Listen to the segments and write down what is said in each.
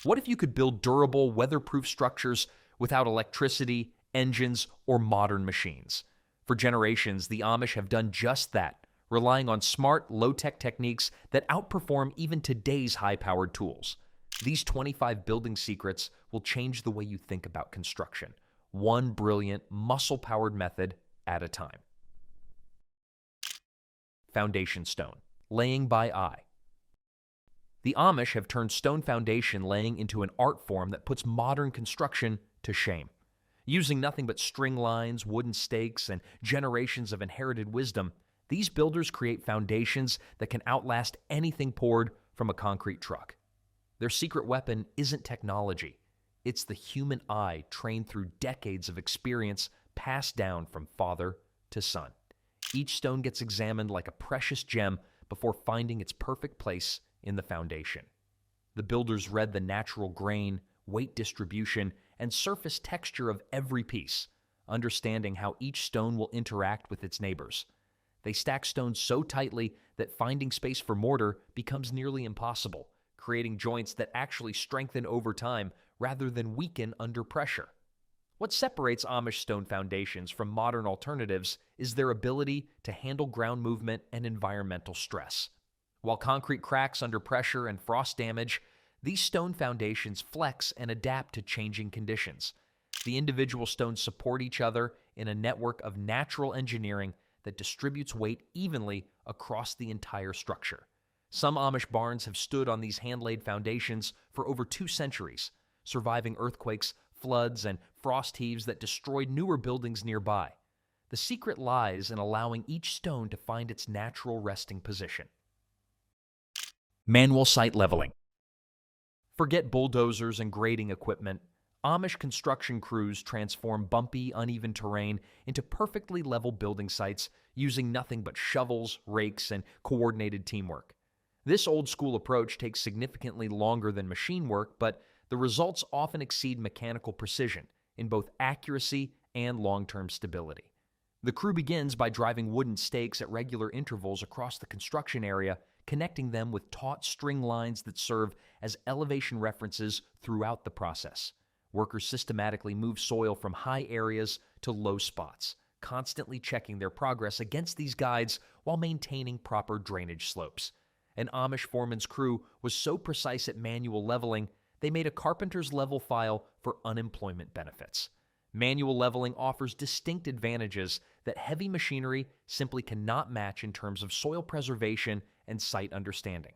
What if you could build durable, weatherproof structures without electricity, engines, or modern machines? For generations, the Amish have done just that, relying on smart, low-tech techniques that outperform even today's high-powered tools. These 25 building secrets will change the way you think about construction, one brilliant, muscle-powered method at a time. Foundation stone, laying by eye. The Amish have turned stone foundation laying into an art form that puts modern construction to shame. Using nothing but string lines, wooden stakes, and generations of inherited wisdom, these builders create foundations that can outlast anything poured from a concrete truck. Their secret weapon isn't technology. It's the human eye trained through decades of experience passed down from father to son. Each stone gets examined like a precious gem before finding its perfect place in the foundation. The builders read the natural grain, weight distribution, and surface texture of every piece, understanding how each stone will interact with its neighbors. They stack stones so tightly that finding space for mortar becomes nearly impossible, creating joints that actually strengthen over time rather than weaken under pressure. What separates Amish stone foundations from modern alternatives is their ability to handle ground movement and environmental stress. While concrete cracks under pressure and frost damage, these stone foundations flex and adapt to changing conditions. The individual stones support each other in a network of natural engineering that distributes weight evenly across the entire structure. Some Amish barns have stood on these hand-laid foundations for over 2 centuries, surviving earthquakes, floods, and frost heaves that destroyed newer buildings nearby. The secret lies in allowing each stone to find its natural resting position. Manual site leveling. Forget bulldozers and grading equipment. Amish construction crews transform bumpy, uneven terrain into perfectly level building sites using nothing but shovels, rakes, and coordinated teamwork. This old-school approach takes significantly longer than machine work, but the results often exceed mechanical precision in both accuracy and long-term stability. The crew begins by driving wooden stakes at regular intervals across the construction area, connecting them with taut string lines that serve as elevation references throughout the process. Workers systematically move soil from high areas to low spots, constantly checking their progress against these guides while maintaining proper drainage slopes. An Amish foreman's crew was so precise at manual leveling, they made a carpenter's level file for unemployment benefits. Manual leveling offers distinct advantages that heavy machinery simply cannot match in terms of soil preservation and site understanding.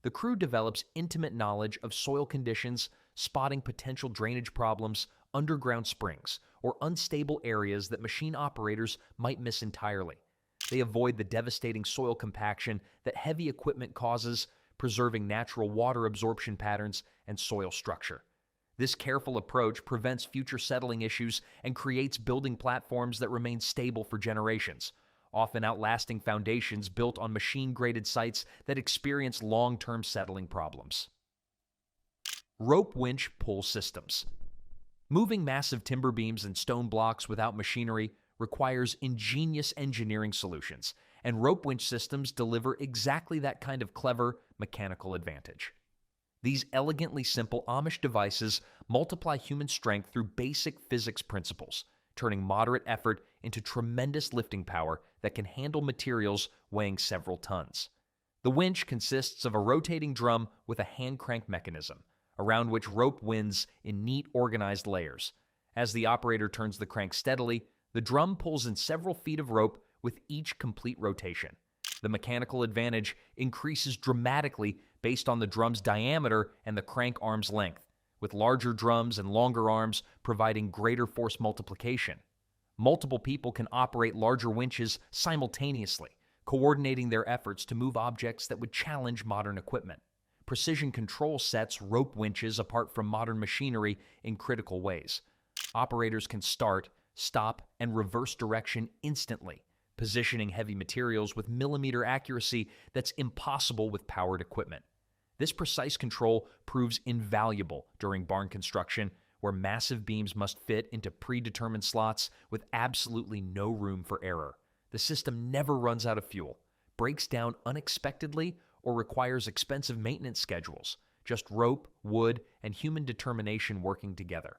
The crew develops intimate knowledge of soil conditions, spotting potential drainage problems, underground springs, or unstable areas that machine operators might miss entirely. They avoid the devastating soil compaction that heavy equipment causes, preserving natural water absorption patterns and soil structure. This careful approach prevents future settling issues and creates building platforms that remain stable for generations, often outlasting foundations built on machine-graded sites that experience long-term settling problems. Rope winch pull systems. Moving massive timber beams and stone blocks without machinery requires ingenious engineering solutions, and rope winch systems deliver exactly that kind of clever mechanical advantage. These elegantly simple Amish devices multiply human strength through basic physics principles, turning moderate effort into tremendous lifting power that can handle materials weighing several tons. The winch consists of a rotating drum with a hand crank mechanism, around which rope winds in neat, organized layers. As the operator turns the crank steadily, the drum pulls in several feet of rope with each complete rotation. The mechanical advantage increases dramatically based on the drum's diameter and the crank arm's length, with larger drums and longer arms providing greater force multiplication. Multiple people can operate larger winches simultaneously, coordinating their efforts to move objects that would challenge modern equipment. Precision control sets rope winches apart from modern machinery in critical ways. Operators can start, stop, and reverse direction instantly, positioning heavy materials with millimeter accuracy that's impossible with powered equipment. This precise control proves invaluable during barn construction, where massive beams must fit into predetermined slots with absolutely no room for error. The system never runs out of fuel, breaks down unexpectedly, or requires expensive maintenance schedules, just rope, wood, and human determination working together.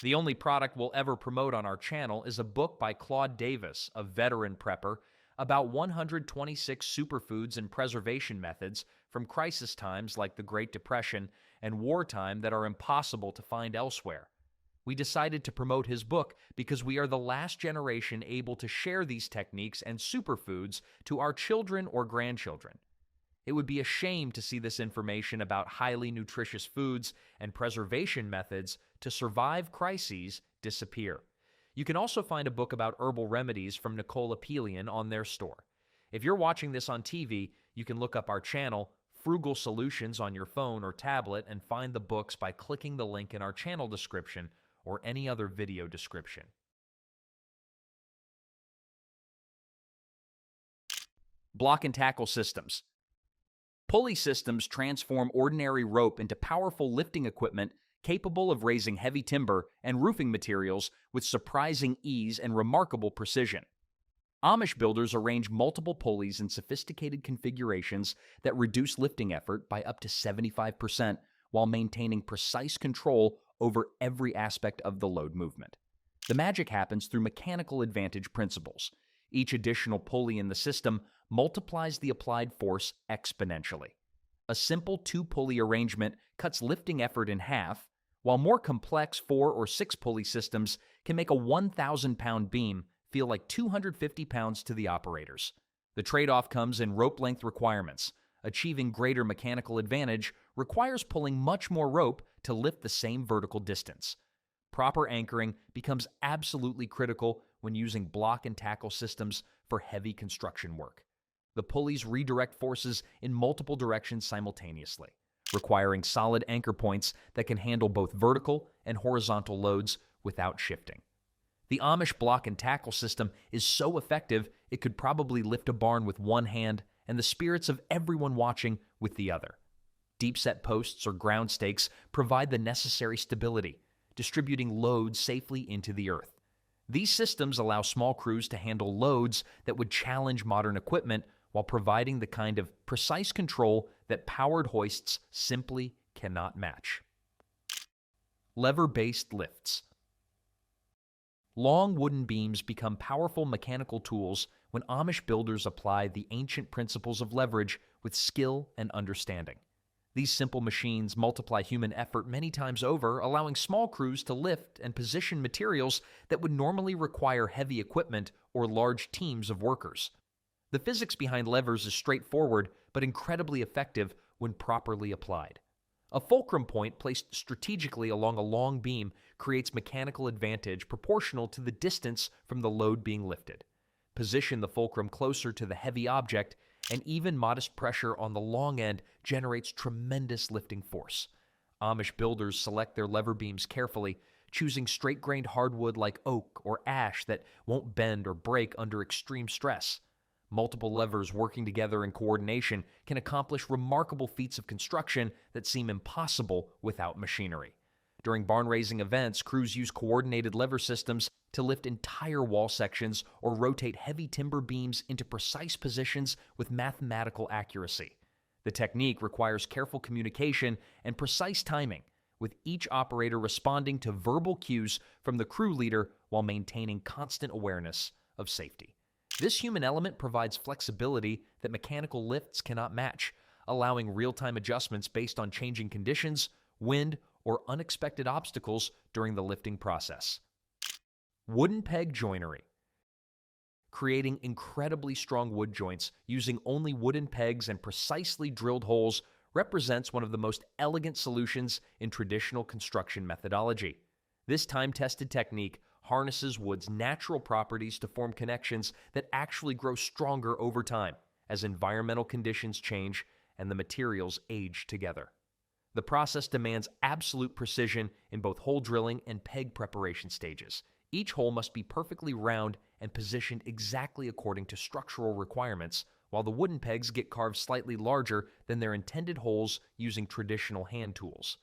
The only product we'll ever promote on our channel is a book by Claude Davis, a veteran prepper, about 126 superfoods and preservation methods from crisis times like the Great Depression and wartime that are impossible to find elsewhere. We decided to promote his book because we are the last generation able to share these techniques and superfoods to our children or grandchildren. It would be a shame to see this information about highly nutritious foods and preservation methods to survive crises disappear. You can also find a book about herbal remedies from Nicola Pelian on their store. If you're watching this on TV, you can look up our channel, Frugal Solutions, on your phone or tablet and find the books by clicking the link in our channel description or any other video description. Block and tackle systems. Pulley systems transform ordinary rope into powerful lifting equipment capable of raising heavy timber and roofing materials with surprising ease and remarkable precision. Amish builders arrange multiple pulleys in sophisticated configurations that reduce lifting effort by up to 75% while maintaining precise control over every aspect of the load movement. The magic happens through mechanical advantage principles. Each additional pulley in the system multiplies the applied force exponentially. A simple two-pulley arrangement cuts lifting effort in half, while more complex 4 or 6 pulley systems can make a 1,000-pound beam feel like 250 pounds to the operators. The trade-off comes in rope length requirements. Achieving greater mechanical advantage requires pulling much more rope to lift the same vertical distance. Proper anchoring becomes absolutely critical when using block and tackle systems for heavy construction work. The pulleys redirect forces in multiple directions simultaneously, requiring solid anchor points that can handle both vertical and horizontal loads without shifting. The Amish block and tackle system is so effective it could probably lift a barn with one hand and the spirits of everyone watching with the other. Deep-set posts or ground stakes provide the necessary stability, distributing loads safely into the earth. These systems allow small crews to handle loads that would challenge modern equipment while providing the kind of precise control that powered hoists simply cannot match. Lever-based lifts. Long wooden beams become powerful mechanical tools when Amish builders apply the ancient principles of leverage with skill and understanding. These simple machines multiply human effort many times over, allowing small crews to lift and position materials that would normally require heavy equipment or large teams of workers. The physics behind levers is straightforward but incredibly effective when properly applied. A fulcrum point placed strategically along a long beam creates mechanical advantage proportional to the distance from the load being lifted. Position the fulcrum closer to the heavy object, and even modest pressure on the long end generates tremendous lifting force. Amish builders select their lever beams carefully, choosing straight-grained hardwood like oak or ash that won't bend or break under extreme stress. Multiple levers working together in coordination can accomplish remarkable feats of construction that seem impossible without machinery. During barn-raising events, crews use coordinated lever systems to lift entire wall sections or rotate heavy timber beams into precise positions with mathematical accuracy. The technique requires careful communication and precise timing, with each operator responding to verbal cues from the crew leader while maintaining constant awareness of safety. This human element provides flexibility that mechanical lifts cannot match, allowing real-time adjustments based on changing conditions, wind, or unexpected obstacles during the lifting process. Wooden peg joinery. Creating incredibly strong wood joints using only wooden pegs and precisely drilled holes represents one of the most elegant solutions in traditional construction methodology. This time-tested technique harnesses wood's natural properties to form connections that actually grow stronger over time as environmental conditions change and the materials age together. The process demands absolute precision in both hole drilling and peg preparation stages. Each hole must be perfectly round and positioned exactly according to structural requirements, while the wooden pegs get carved slightly larger than their intended holes using traditional hand tools.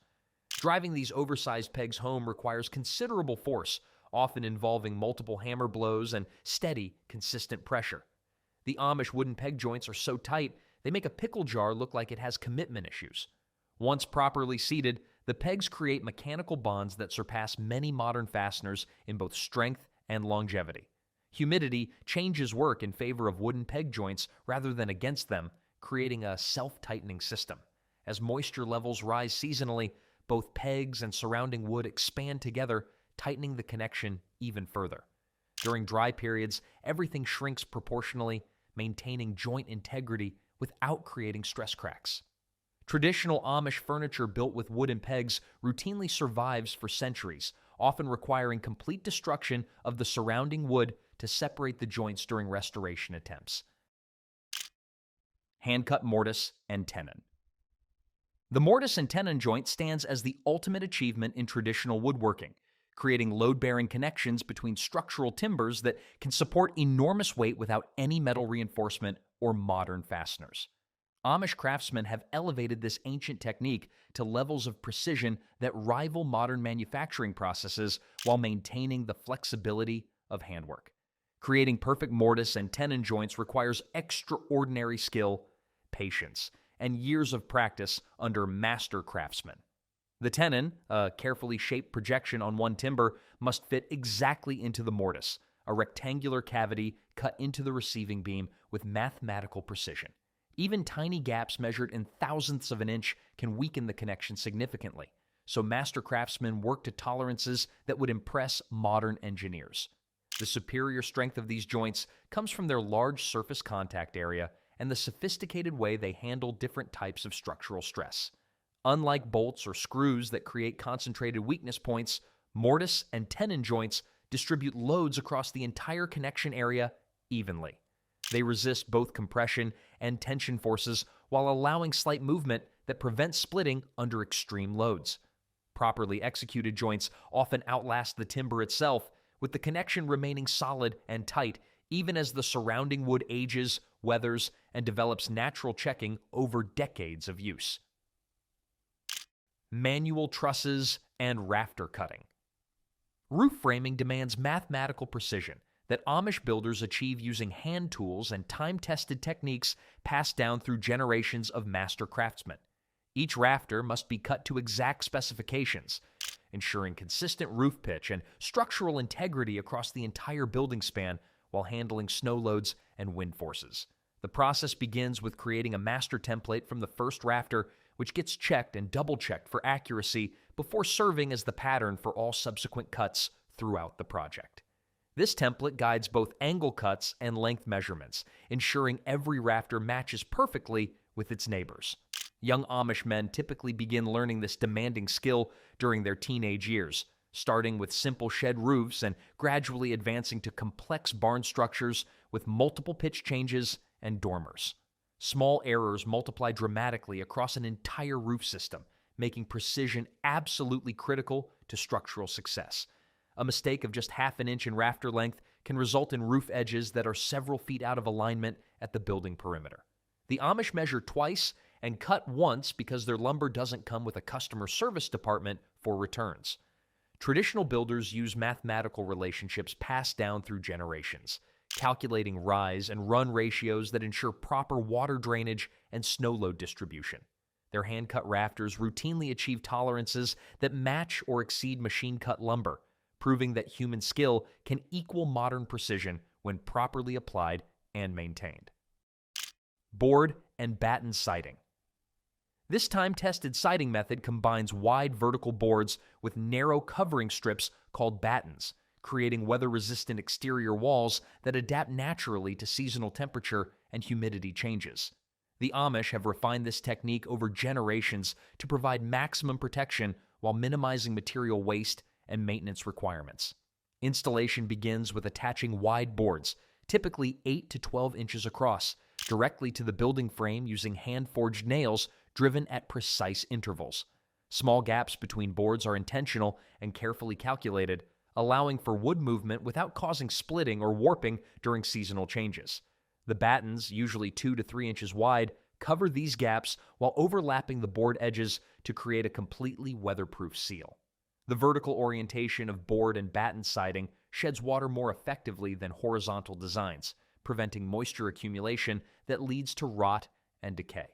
Driving these oversized pegs home requires considerable force, often involving multiple hammer blows and steady, consistent pressure. The Amish wooden peg joints are so tight, they make a pickle jar look like it has commitment issues. Once properly seated, the pegs create mechanical bonds that surpass many modern fasteners in both strength and longevity. Humidity changes work in favor of wooden peg joints rather than against them, creating a self-tightening system. As moisture levels rise seasonally, both pegs and surrounding wood expand together, tightening the connection even further. During dry periods, everything shrinks proportionally, maintaining joint integrity without creating stress cracks. Traditional Amish furniture built with wooden pegs routinely survives for centuries, often requiring complete destruction of the surrounding wood to separate the joints during restoration attempts. Handcut mortise and tenon. The mortise and tenon joint stands as the ultimate achievement in traditional woodworking, creating load-bearing connections between structural timbers that can support enormous weight without any metal reinforcement or modern fasteners. Amish craftsmen have elevated this ancient technique to levels of precision that rival modern manufacturing processes while maintaining the flexibility of handwork. Creating perfect mortise and tenon joints requires extraordinary skill, patience, and years of practice under master craftsmen. The tenon, a carefully shaped projection on one timber, must fit exactly into the mortise, a rectangular cavity cut into the receiving beam with mathematical precision. Even tiny gaps measured in thousandths of an inch can weaken the connection significantly, so master craftsmen work to tolerances that would impress modern engineers. The superior strength of these joints comes from their large surface contact area and the sophisticated way they handle different types of structural stress. Unlike bolts or screws that create concentrated weakness points, mortise and tenon joints distribute loads across the entire connection area evenly. They resist both compression and tension forces while allowing slight movement that prevents splitting under extreme loads. Properly executed joints often outlast the timber itself, with the connection remaining solid and tight even as the surrounding wood ages, weathers, and develops natural checking over decades of use. Manual trusses and rafter cutting. Roof framing demands mathematical precision that Amish builders achieve using hand tools and time-tested techniques passed down through generations of master craftsmen. Each rafter must be cut to exact specifications, ensuring consistent roof pitch and structural integrity across the entire building span while handling snow loads and wind forces. The process begins with creating a master template from the first rafter, which gets checked and double-checked for accuracy before serving as the pattern for all subsequent cuts throughout the project. This template guides both angle cuts and length measurements, ensuring every rafter matches perfectly with its neighbors. Young Amish men typically begin learning this demanding skill during their teenage years, starting with simple shed roofs and gradually advancing to complex barn structures with multiple pitch changes and dormers. Small errors multiply dramatically across an entire roof system, making precision absolutely critical to structural success. A mistake of just half an inch in rafter length can result in roof edges that are several feet out of alignment at the building perimeter. The Amish measure twice and cut once because their lumber doesn't come with a customer service department for returns. Traditional builders use mathematical relationships passed down through generations, calculating rise and run ratios that ensure proper water drainage and snow load distribution. Their hand-cut rafters routinely achieve tolerances that match or exceed machine-cut lumber, proving that human skill can equal modern precision when properly applied and maintained. Board and batten siding. This time-tested siding method combines wide vertical boards with narrow covering strips called battens, creating weather-resistant exterior walls that adapt naturally to seasonal temperature and humidity changes. The Amish have refined this technique over generations to provide maximum protection while minimizing material waste and maintenance requirements. Installation begins with attaching wide boards, typically 8 to 12 inches across, directly to the building frame using hand-forged nails driven at precise intervals. Small gaps between boards are intentional and carefully calculated, allowing for wood movement without causing splitting or warping during seasonal changes. The battens, usually 2 to 3 inches wide, cover these gaps while overlapping the board edges to create a completely weatherproof seal. The vertical orientation of board and batten siding sheds water more effectively than horizontal designs, preventing moisture accumulation that leads to rot and decay.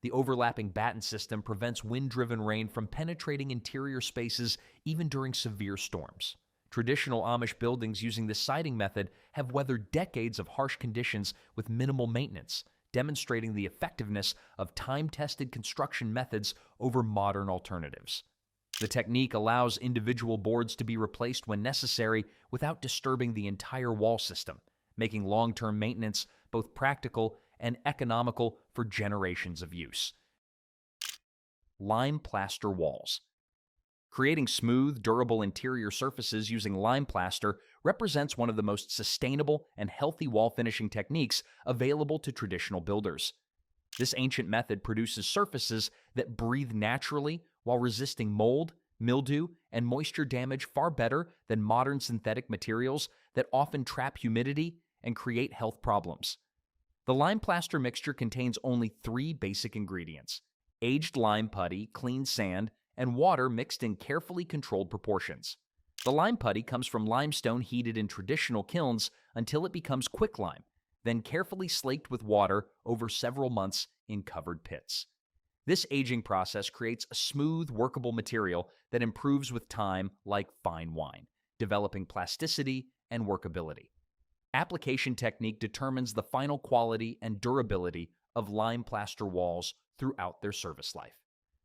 The overlapping batten system prevents wind-driven rain from penetrating interior spaces even during severe storms. Traditional Amish buildings using this siding method have weathered decades of harsh conditions with minimal maintenance, demonstrating the effectiveness of time-tested construction methods over modern alternatives. The technique allows individual boards to be replaced when necessary without disturbing the entire wall system, making long-term maintenance both practical and economical for generations of use. Lime plaster walls. Creating smooth, durable interior surfaces using lime plaster represents one of the most sustainable and healthy wall finishing techniques available to traditional builders. This ancient method produces surfaces that breathe naturally while resisting mold, mildew, and moisture damage far better than modern synthetic materials that often trap humidity and create health problems. The lime plaster mixture contains only 3 basic ingredients: aged lime putty, clean sand, and water mixed in carefully controlled proportions. The lime putty comes from limestone heated in traditional kilns until it becomes quicklime, then carefully slaked with water over several months in covered pits. This aging process creates a smooth, workable material that improves with time like fine wine, developing plasticity and workability. Application technique determines the final quality and durability of lime plaster walls throughout their service life.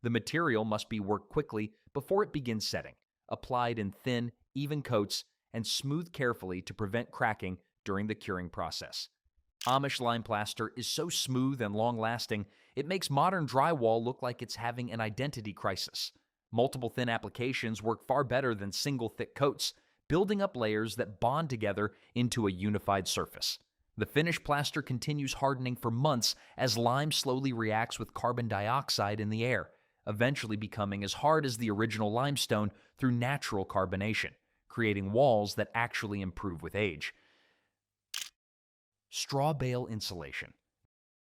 The material must be worked quickly before it begins setting, applied in thin, even coats, and smoothed carefully to prevent cracking during the curing process. Amish lime plaster is so smooth and long-lasting, it makes modern drywall look like it's having an identity crisis. Multiple thin applications work far better than single thick coats, building up layers that bond together into a unified surface. The finished plaster continues hardening for months as lime slowly reacts with carbon dioxide in the air, eventually becoming as hard as the original limestone through natural carbonation, creating walls that actually improve with age. Straw bale insulation.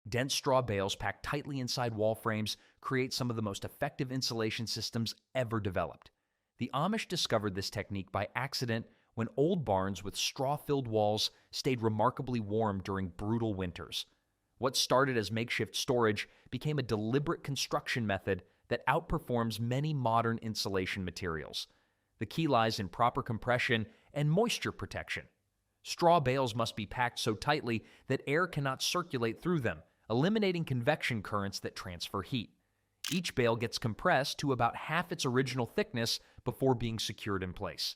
Dense straw bales packed tightly inside wall frames create some of the most effective insulation systems ever developed. The Amish discovered this technique by accident when old barns with straw-filled walls stayed remarkably warm during brutal winters. What started as makeshift storage became a deliberate construction method that outperforms many modern insulation materials. The key lies in proper compression and moisture protection. Straw bales must be packed so tightly that air cannot circulate through them, eliminating convection currents that transfer heat. Each bale gets compressed to about half its original thickness before being secured in place.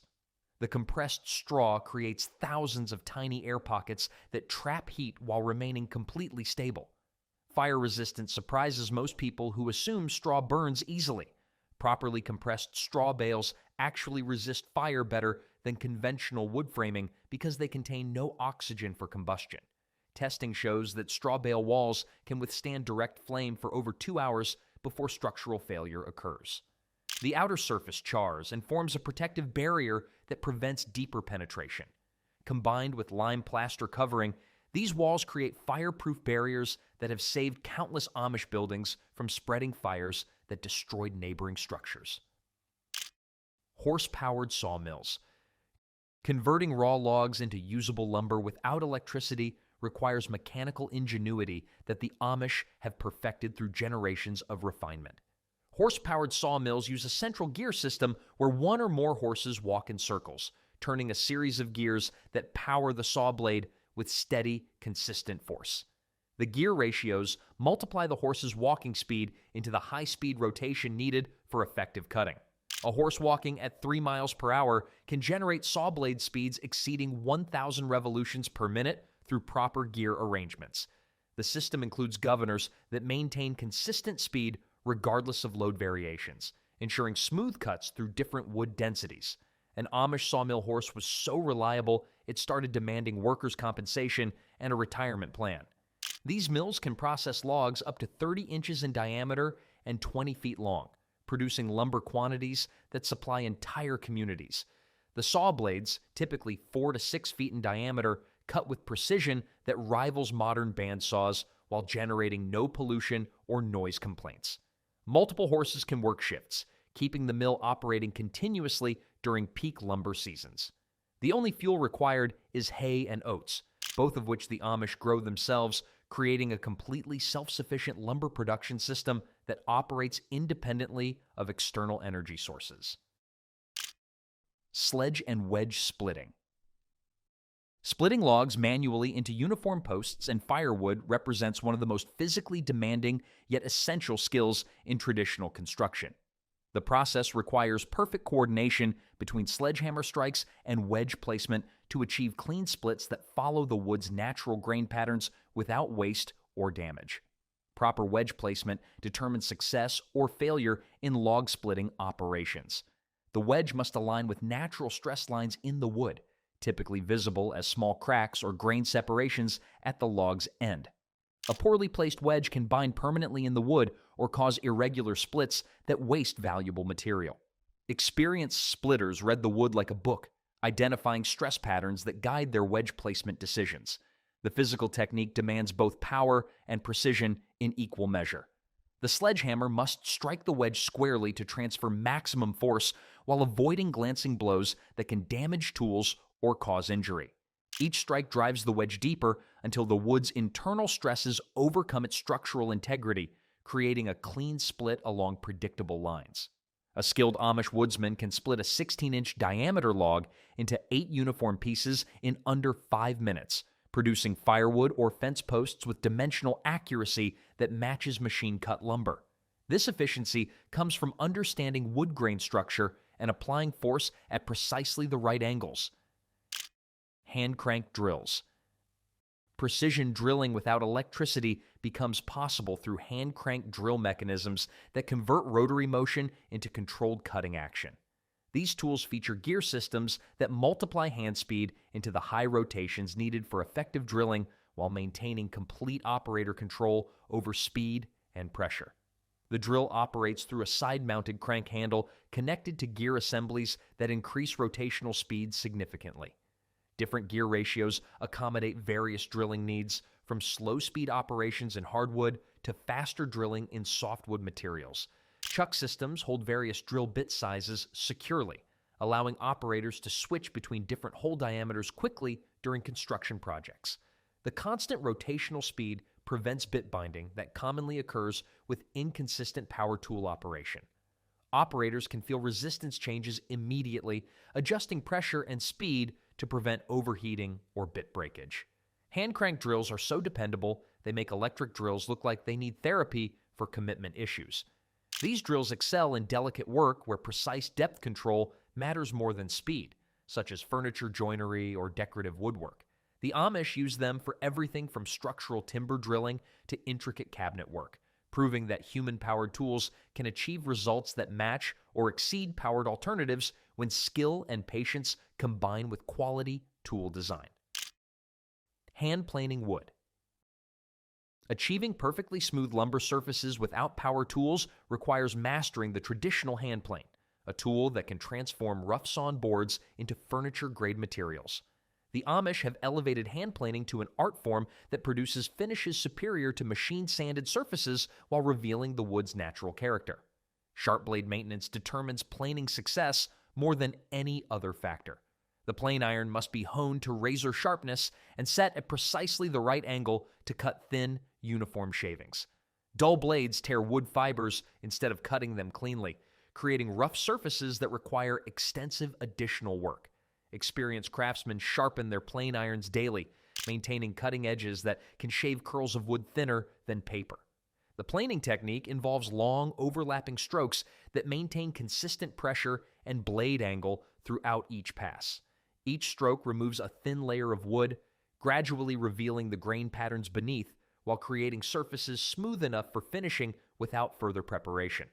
The compressed straw creates thousands of tiny air pockets that trap heat while remaining completely stable. Fire resistance surprises most people who assume straw burns easily. Properly compressed straw bales actually resist fire better than conventional wood framing because they contain no oxygen for combustion. Testing shows that straw bale walls can withstand direct flame for over 2 hours before structural failure occurs. The outer surface chars and forms a protective barrier that prevents deeper penetration. Combined with lime plaster covering, these walls create fireproof barriers that have saved countless Amish buildings from spreading fires that destroyed neighboring structures. Horse-powered sawmills. Converting raw logs into usable lumber without electricity requires mechanical ingenuity that the Amish have perfected through generations of refinement. Horse-powered sawmills use a central gear system where one or more horses walk in circles, turning a series of gears that power the saw blade with steady, consistent force. The gear ratios multiply the horse's walking speed into the high-speed rotation needed for effective cutting. A horse walking at 3 miles per hour can generate saw blade speeds exceeding 1,000 revolutions per minute through proper gear arrangements. The system includes governors that maintain consistent speed regardless of load variations, ensuring smooth cuts through different wood densities. An Amish sawmill horse was so reliable, it started demanding workers' compensation and a retirement plan. These mills can process logs up to 30 inches in diameter and 20 feet long, producing lumber quantities that supply entire communities. The saw blades, typically 4 to 6 feet in diameter, cut with precision that rivals modern bandsaws while generating no pollution or noise complaints. Multiple horses can work shifts, keeping the mill operating continuously during peak lumber seasons. The only fuel required is hay and oats, both of which the Amish grow themselves, creating a completely self-sufficient lumber production system that operates independently of external energy sources. Sledge and wedge splitting. Splitting logs manually into uniform posts and firewood represents one of the most physically demanding yet essential skills in traditional construction. The process requires perfect coordination between sledgehammer strikes and wedge placement to achieve clean splits that follow the wood's natural grain patterns without waste or damage. Proper wedge placement determines success or failure in log splitting operations. The wedge must align with natural stress lines in the wood, typically visible as small cracks or grain separations at the log's end. A poorly placed wedge can bind permanently in the wood or cause irregular splits that waste valuable material. Experienced splitters read the wood like a book, identifying stress patterns that guide their wedge placement decisions. The physical technique demands both power and precision in equal measure. The sledgehammer must strike the wedge squarely to transfer maximum force while avoiding glancing blows that can damage tools or cause injury. Each strike drives the wedge deeper until the wood's internal stresses overcome its structural integrity, creating a clean split along predictable lines. A skilled Amish woodsman can split a 16-inch diameter log into 8 uniform pieces in under 5 minutes, producing firewood or fence posts with dimensional accuracy that matches machine-cut lumber. This efficiency comes from understanding wood grain structure and applying force at precisely the right angles. Hand crank drills. Precision drilling without electricity becomes possible through hand crank drill mechanisms that convert rotary motion into controlled cutting action. These tools feature gear systems that multiply hand speed into the high rotations needed for effective drilling while maintaining complete operator control over speed and pressure. The drill operates through a side-mounted crank handle connected to gear assemblies that increase rotational speed significantly. Different gear ratios accommodate various drilling needs, from slow-speed operations in hardwood to faster drilling in softwood materials. Chuck systems hold various drill bit sizes securely, allowing operators to switch between different hole diameters quickly during construction projects. The constant rotational speed prevents bit binding that commonly occurs with inconsistent power tool operation. Operators can feel resistance changes immediately, adjusting pressure and speed to prevent overheating or bit breakage. Hand crank drills are so dependable, they make electric drills look like they need therapy for commitment issues. These drills excel in delicate work where precise depth control matters more than speed, such as furniture joinery or decorative woodwork. The Amish use them for everything from structural timber drilling to intricate cabinet work, proving that human-powered tools can achieve results that match or exceed powered alternatives when skill and patience combine with quality tool design. Hand planing wood. Achieving perfectly smooth lumber surfaces without power tools requires mastering the traditional hand plane, a tool that can transform rough-sawn boards into furniture-grade materials. The Amish have elevated hand planing to an art form that produces finishes superior to machine-sanded surfaces while revealing the wood's natural character. Sharp blade maintenance determines planing success more than any other factor. The plane iron must be honed to razor sharpness and set at precisely the right angle to cut thin, uniform shavings. Dull blades tear wood fibers instead of cutting them cleanly, creating rough surfaces that require extensive additional work. Experienced craftsmen sharpen their plane irons daily, maintaining cutting edges that can shave curls of wood thinner than paper. The planing technique involves long, overlapping strokes that maintain consistent pressure and blade angle throughout each pass. Each stroke removes a thin layer of wood, gradually revealing the grain patterns beneath while creating surfaces smooth enough for finishing without further preparation.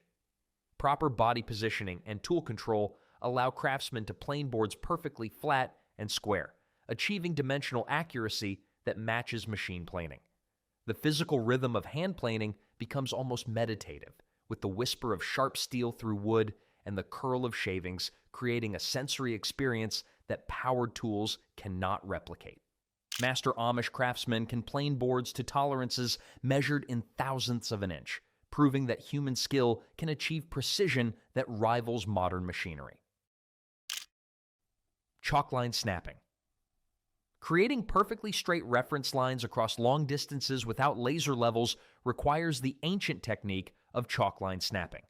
Proper body positioning and tool control allow craftsmen to plane boards perfectly flat and square, achieving dimensional accuracy that matches machine planing. The physical rhythm of hand planing becomes almost meditative, with the whisper of sharp steel through wood and the curl of shavings, creating a sensory experience that powered tools cannot replicate. Master Amish craftsmen can plane boards to tolerances measured in thousandths of an inch, proving that human skill can achieve precision that rivals modern machinery. Chalkline snapping. Creating perfectly straight reference lines across long distances without laser levels requires the ancient technique of chalkline snapping.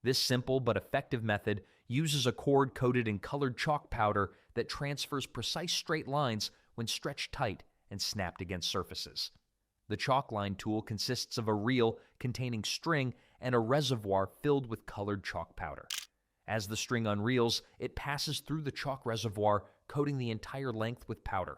This simple but effective method uses a cord coated in colored chalk powder that transfers precise straight lines when stretched tight and snapped against surfaces. The chalkline tool consists of a reel containing string and a reservoir filled with colored chalk powder. As the string unreels, it passes through the chalk reservoir, coating the entire length with powder.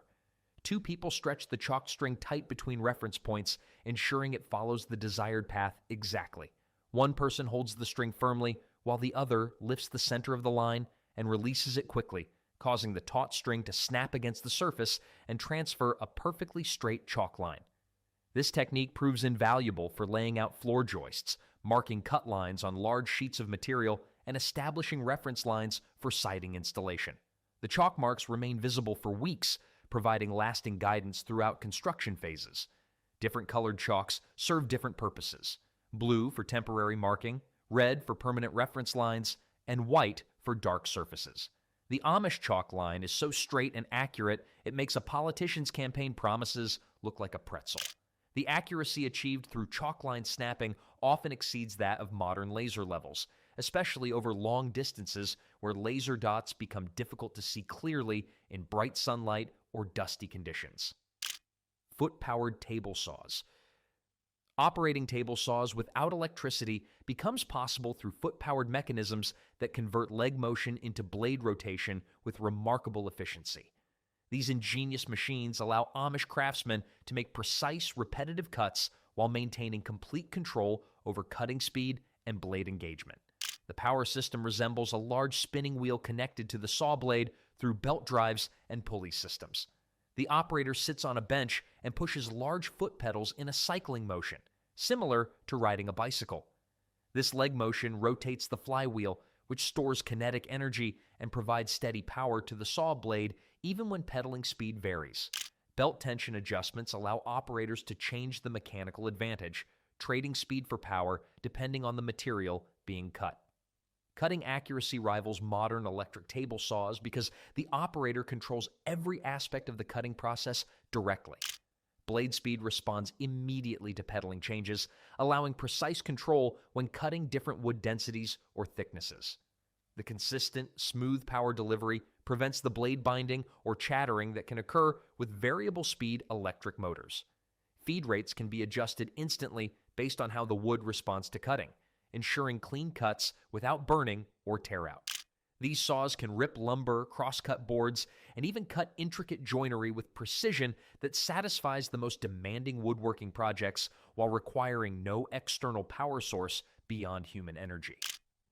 Two people stretch the chalk string tight between reference points, ensuring it follows the desired path exactly. One person holds the string firmly, while the other lifts the center of the line and releases it quickly, causing the taut string to snap against the surface and transfer a perfectly straight chalk line. This technique proves invaluable for laying out floor joists, marking cut lines on large sheets of material, and establishing reference lines for siding installation. The chalk marks remain visible for weeks, providing lasting guidance throughout construction phases. Different colored chalks serve different purposes: blue for temporary marking, red for permanent reference lines, and white for dark surfaces. The Amish chalk line is so straight and accurate it makes a politician's campaign promises look like a pretzel. The accuracy achieved through chalkline snapping often exceeds that of modern laser levels, especially over long distances where laser dots become difficult to see clearly in bright sunlight or dusty conditions. Foot-powered table saws. Operating table saws without electricity becomes possible through foot-powered mechanisms that convert leg motion into blade rotation with remarkable efficiency. These ingenious machines allow Amish craftsmen to make precise, repetitive cuts while maintaining complete control over cutting speed and blade engagement. The power system resembles a large spinning wheel connected to the saw blade through belt drives and pulley systems. The operator sits on a bench and pushes large foot pedals in a cycling motion, similar to riding a bicycle. This leg motion rotates the flywheel, which stores kinetic energy and provides steady power to the saw blade even when pedaling speed varies. Belt tension adjustments allow operators to change the mechanical advantage, trading speed for power depending on the material being cut. Cutting accuracy rivals modern electric table saws because the operator controls every aspect of the cutting process directly. Blade speed responds immediately to pedaling changes, allowing precise control when cutting different wood densities or thicknesses. The consistent, smooth power delivery prevents the blade binding or chattering that can occur with variable speed electric motors. Feed rates can be adjusted instantly based on how the wood responds to cutting, ensuring clean cuts without burning or tear out. These saws can rip lumber, cross-cut boards, and even cut intricate joinery with precision that satisfies the most demanding woodworking projects while requiring no external power source beyond human energy.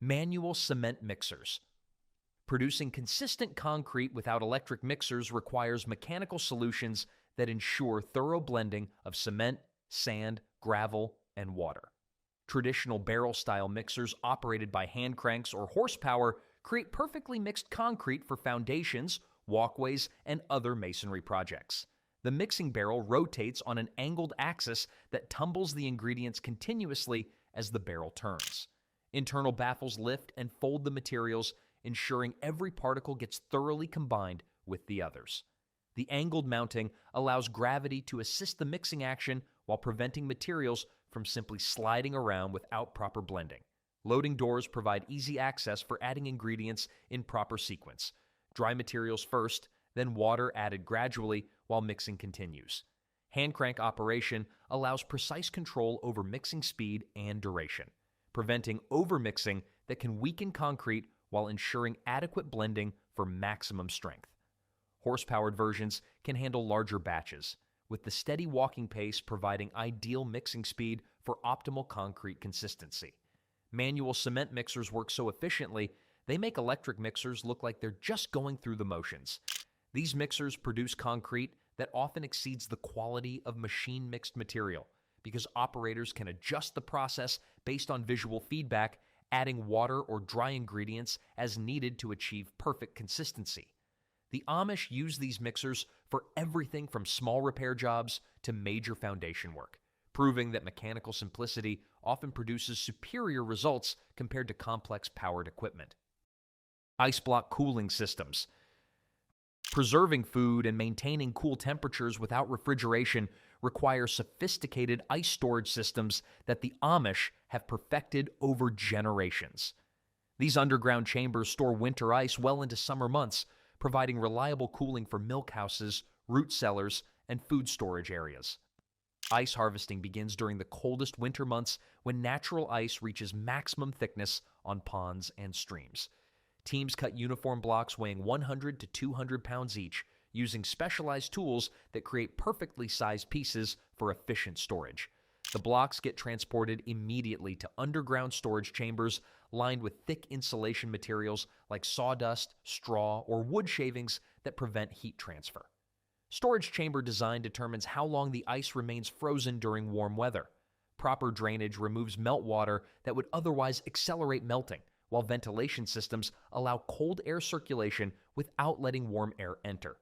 Manual cement mixers. Producing consistent concrete without electric mixers requires mechanical solutions that ensure thorough blending of cement, sand, gravel, and water. Traditional barrel-style mixers operated by hand cranks or horsepower create perfectly mixed concrete for foundations, walkways, and other masonry projects. The mixing barrel rotates on an angled axis that tumbles the ingredients continuously as the barrel turns. Internal baffles lift and fold the materials, ensuring every particle gets thoroughly combined with the others. The angled mounting allows gravity to assist the mixing action while preventing materials from simply sliding around without proper blending. Loading doors provide easy access for adding ingredients in proper sequence. Dry materials first, then water added gradually while mixing continues. Hand crank operation allows precise control over mixing speed and duration, preventing overmixing that can weaken concrete while ensuring adequate blending for maximum strength. Horse-powered versions can handle larger batches, with the steady walking pace providing ideal mixing speed for optimal concrete consistency. Manual cement mixers work so efficiently, they make electric mixers look like they're just going through the motions. These mixers produce concrete that often exceeds the quality of machine-mixed material because operators can adjust the process based on visual feedback, adding water or dry ingredients as needed to achieve perfect consistency. The Amish use these mixers for everything from small repair jobs to major foundation work, proving that mechanical simplicity often produces superior results compared to complex powered equipment. Ice block cooling systems. Preserving food and maintaining cool temperatures without refrigeration require sophisticated ice storage systems that the Amish have perfected over generations. These underground chambers store winter ice well into summer months, providing reliable cooling for milk houses, root cellars, and food storage areas. Ice harvesting begins during the coldest winter months when natural ice reaches maximum thickness on ponds and streams. Teams cut uniform blocks weighing 100 to 200 pounds each, using specialized tools that create perfectly sized pieces for efficient storage. The blocks get transported immediately to underground storage chambers lined with thick insulation materials like sawdust, straw, or wood shavings that prevent heat transfer. Storage chamber design determines how long the ice remains frozen during warm weather. Proper drainage removes meltwater that would otherwise accelerate melting, while ventilation systems allow cold air circulation without letting warm air enter.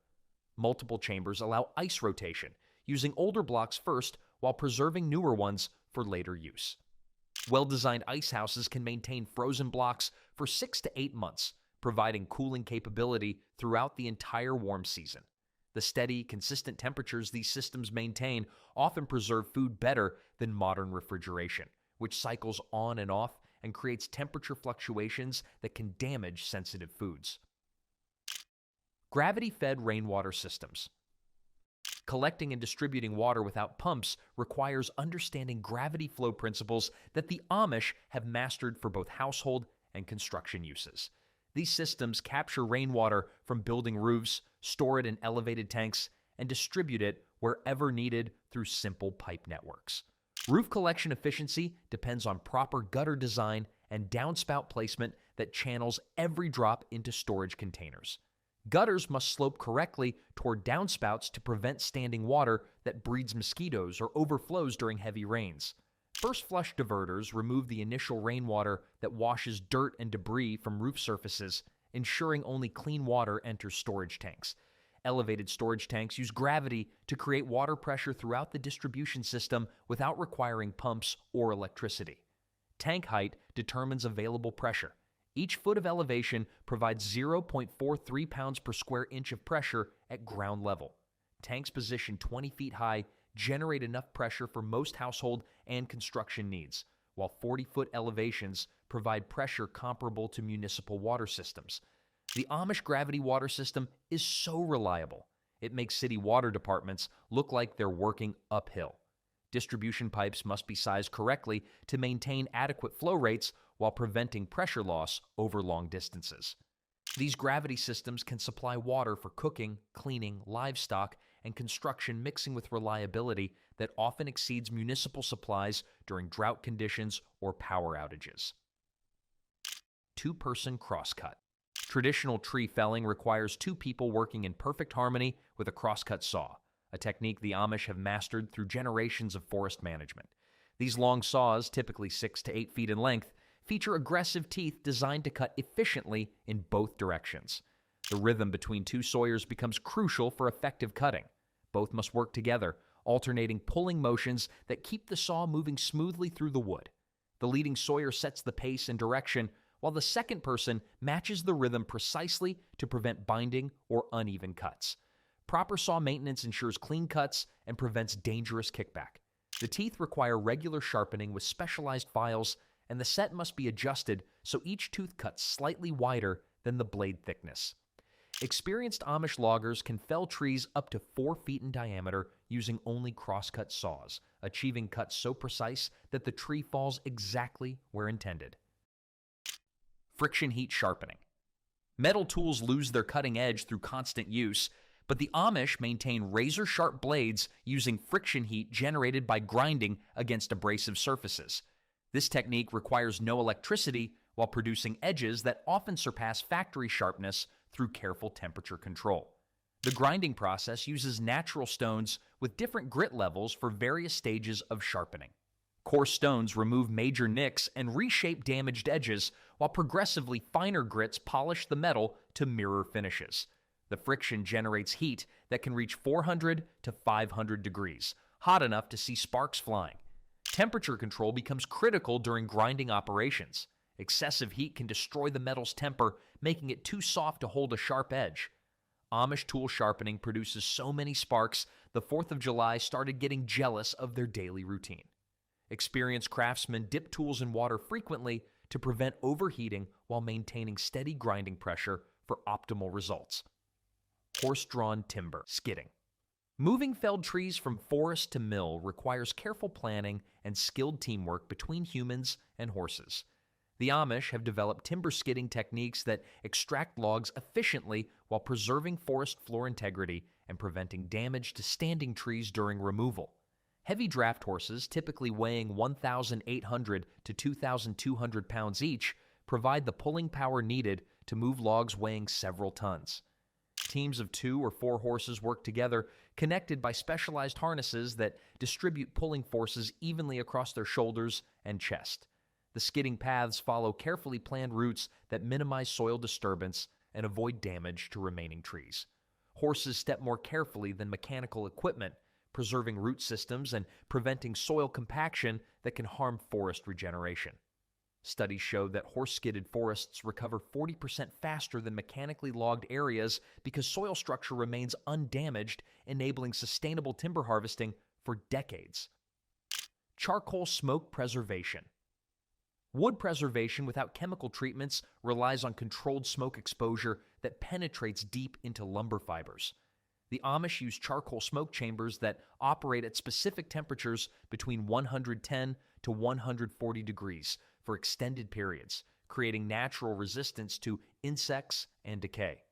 Multiple chambers allow ice rotation, using older blocks first while preserving newer ones for later use. Well-designed ice houses can maintain frozen blocks for 6 to 8 months, providing cooling capability throughout the entire warm season. The steady, consistent temperatures these systems maintain often preserve food better than modern refrigeration, which cycles on and off and creates temperature fluctuations that can damage sensitive foods. Gravity-fed rainwater systems. Collecting and distributing water without pumps requires understanding gravity flow principles that the Amish have mastered for both household and construction uses. These systems capture rainwater from building roofs, store it in elevated tanks, and distribute it wherever needed through simple pipe networks. Roof collection efficiency depends on proper gutter design and downspout placement that channels every drop into storage containers. Gutters must slope correctly toward downspouts to prevent standing water that breeds mosquitoes or overflows during heavy rains. First flush diverters remove the initial rainwater that washes dirt and debris from roof surfaces, ensuring only clean water enters storage tanks. Elevated storage tanks use gravity to create water pressure throughout the distribution system without requiring pumps or electricity. Tank height determines available pressure. Each foot of elevation provides 0.43 pounds per square inch of pressure at ground level. Tanks positioned 20 feet high generate enough pressure for most household and construction needs, while 40-foot elevations provide pressure comparable to municipal water systems. The Amish gravity water system is so reliable, it makes city water departments look like they're working uphill. Distribution pipes must be sized correctly to maintain adequate flow rates while preventing pressure loss over long distances. These gravity systems can supply water for cooking, cleaning, livestock, and construction, mixing with reliability that often exceeds municipal supplies during drought conditions or power outages. Two-person crosscut. Traditional tree felling requires two people working in perfect harmony with a crosscut saw, a technique the Amish have mastered through generations of forest management. These long saws, typically 6 to 8 feet in length, feature aggressive teeth designed to cut efficiently in both directions. The rhythm between two sawyers becomes crucial for effective cutting. Both must work together, alternating pulling motions that keep the saw moving smoothly through the wood. The leading sawyer sets the pace and direction, while the second person matches the rhythm precisely to prevent binding or uneven cuts. Proper saw maintenance ensures clean cuts and prevents dangerous kickback. The teeth require regular sharpening with specialized files, and the set must be adjusted so each tooth cuts slightly wider than the blade thickness. Experienced Amish loggers can fell trees up to 4 feet in diameter using only crosscut saws, achieving cuts so precise that the tree falls exactly where intended. Friction heat sharpening. Metal tools lose their cutting edge through constant use, but the Amish maintain razor-sharp blades using friction heat generated by grinding against abrasive surfaces. This technique requires no electricity while producing edges that often surpass factory sharpness through careful temperature control. The grinding process uses natural stones with different grit levels for various stages of sharpening. Coarse stones remove major nicks and reshape damaged edges, while progressively finer grits polish the metal to mirror finishes. The friction generates heat that can reach 400 to 500 degrees, hot enough to see sparks flying. Temperature control becomes critical during grinding operations. Excessive heat can destroy the metal's temper, making it too soft to hold a sharp edge. Amish tool sharpening produces so many sparks, the 4th of July started getting jealous of their daily routine. Experienced craftsmen dip tools in water frequently to prevent overheating while maintaining steady grinding pressure for optimal results. Horse-drawn timber skidding. Moving felled trees from forest to mill requires careful planning and skilled teamwork between humans and horses. The Amish have developed timber skidding techniques that extract logs efficiently while preserving forest floor integrity and preventing damage to standing trees during removal. Heavy draft horses, typically weighing 1,800 to 2,200 pounds each, provide the pulling power needed to move logs weighing several tons. Teams of 2 or 4 horses work together, connected by specialized harnesses that distribute pulling forces evenly across their shoulders and chest. The skidding paths follow carefully planned routes that minimize soil disturbance and avoid damage to remaining trees. Horses step more carefully than mechanical equipment, preserving root systems and preventing soil compaction that can harm forest regeneration. Studies show that horse-skidded forests recover 40% faster than mechanically logged areas because soil structure remains undamaged, enabling sustainable timber harvesting for decades. Charcoal smoke preservation. Wood preservation without chemical treatments relies on controlled smoke exposure that penetrates deep into lumber fibers. The Amish use charcoal smoke chambers that operate at specific temperatures between 110 to 140 degrees for extended periods, creating natural resistance to insects and decay.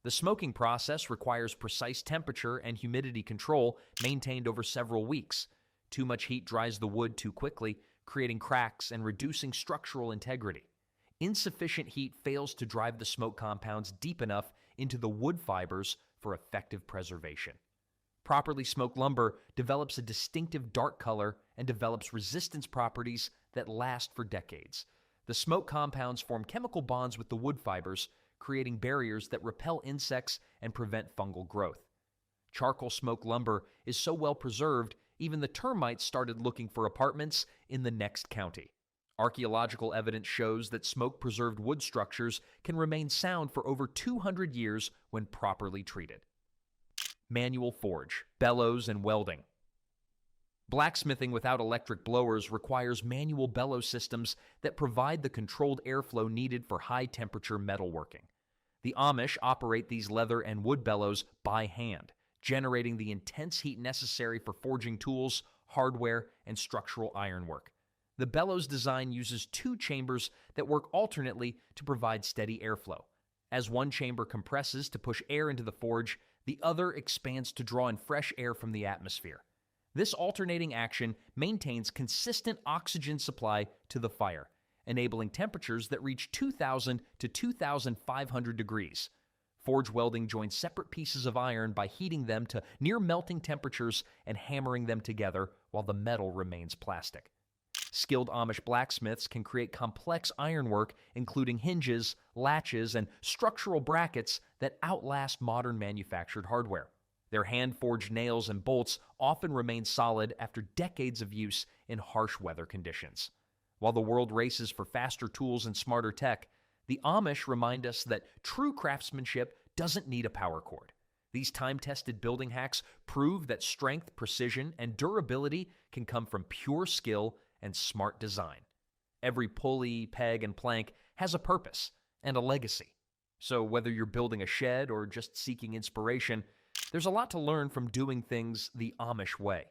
The smoking process requires precise temperature and humidity control maintained over several weeks. Too much heat dries the wood too quickly, creating cracks and reducing structural integrity. Insufficient heat fails to drive the smoke compounds deep enough into the wood fibers for effective preservation. Properly smoked lumber develops a distinctive dark color and develops resistance properties that last for decades. The smoke compounds form chemical bonds with the wood fibers, creating barriers that repel insects and prevent fungal growth. Charcoal smoked lumber is so well preserved, even the termites started looking for apartments in the next county. Archaeological evidence shows that smoke-preserved wood structures can remain sound for over 200 years when properly treated. Manual forge, bellows, and welding. Blacksmithing without electric blowers requires manual bellows systems that provide the controlled airflow needed for high-temperature metalworking. The Amish operate these leather and wood bellows by hand, generating the intense heat necessary for forging tools, hardware, and structural ironwork. The bellows design uses 2 chambers that work alternately to provide steady airflow. As one chamber compresses to push air into the forge, the other expands to draw in fresh air from the atmosphere. This alternating action maintains consistent oxygen supply to the fire, enabling temperatures that reach 2,000 to 2,500 degrees. Forge welding joins separate pieces of iron by heating them to near melting temperatures and hammering them together while the metal remains plastic. Skilled Amish blacksmiths can create complex ironwork, including hinges, latches, and structural brackets that outlast modern manufactured hardware. Their hand-forged nails and bolts often remain solid after decades of use in harsh weather conditions. While the world races for faster tools and smarter tech, the Amish remind us that true craftsmanship doesn't need a power cord. These time-tested building hacks prove that strength, precision, and durability can come from pure skill and smart design. Every pulley, peg, and plank has a purpose and a legacy. So whether you're building a shed or just seeking inspiration, there's a lot to learn from doing things the Amish way.